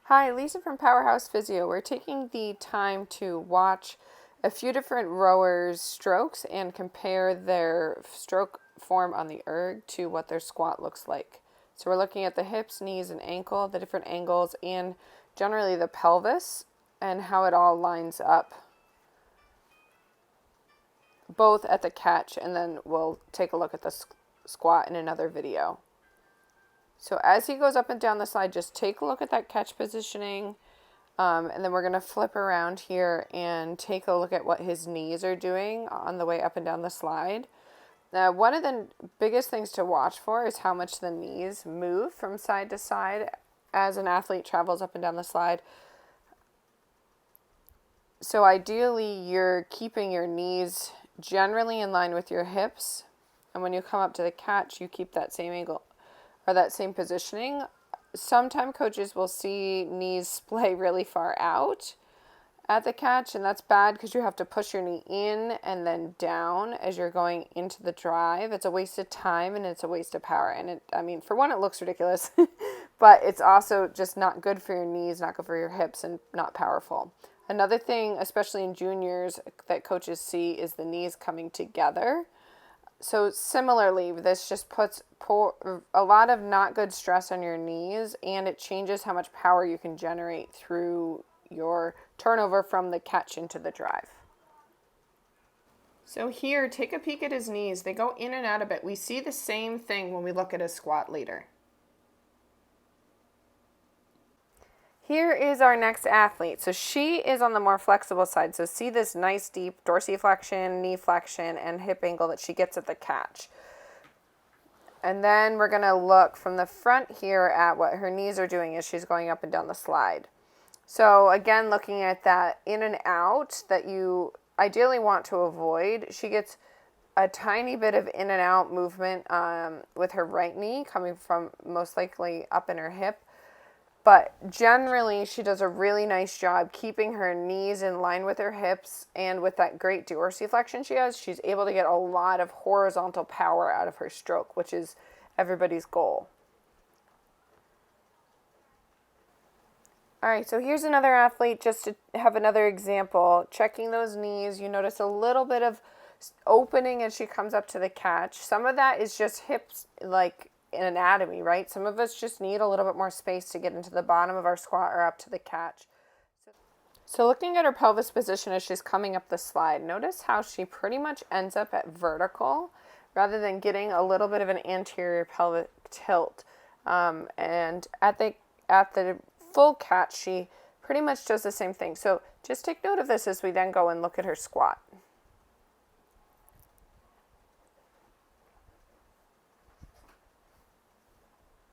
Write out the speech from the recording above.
Hi, Lisa from Powerhouse Physio. We're taking the time to watch a few different rowers' strokes and compare their stroke form on the erg to what their squat looks like. So we're looking at the hips, knees, and ankle, the different angles, and generally the pelvis and how it all lines up, both at the catch, and then we'll take a look at the squat in another video. So as he goes up and down the slide, just take a look at that catch positioning. And then we're going to flip around here and take a look at what his knees are doing on the way up and down the slide. Now, one of the biggest things to watch for is how much the knees move from side to side as an athlete travels up and down the slide. So ideally, you're keeping your knees generally in line with your hips. And when you come up to the catch, you keep that same angle or that same positioning. Sometimes coaches will see knees splay really far out at the catch, and that's bad because you have to push your knee in and then down as you're going into the drive. It's a waste of time and it's a waste of power. And for one, it looks ridiculous, but it's also just not good for your knees, not good for your hips, and not powerful. Another thing, especially in juniors, that coaches see is the knees coming together. So similarly, this just puts a lot of not good stress on your knees, and it changes how much power you can generate through your turnover from the catch into the drive. So here, take a peek at his knees. They go in and out a bit. We see the same thing when we look at his squat leader. Here is our next athlete. So she is on the more flexible side. So see this nice deep dorsiflexion, knee flexion, and hip angle that she gets at the catch. And then we're going to look from the front here at what her knees are doing as she's going up and down the slide. So again, looking at that in and out that you ideally want to avoid. She gets a tiny bit of in and out movement with her right knee coming from most likely up in her hip. But generally, she does a really nice job keeping her knees in line with her hips, and with that great dorsiflexion she has, she's able to get a lot of horizontal power out of her stroke, which is everybody's goal. All right, so here's another athlete just to have another example. Checking those knees, you notice a little bit of opening as she comes up to the catch. Some of that is just hips, like in anatomy, right? Some of us just need a little bit more space to get into the bottom of our squat or up to the catch. So looking at her pelvis position as she's coming up the slide, notice how she pretty much ends up at vertical rather than getting a little bit of an anterior pelvic tilt. And at the full catch, she pretty much does the same thing. So just take note of this as we then go and look at her squat.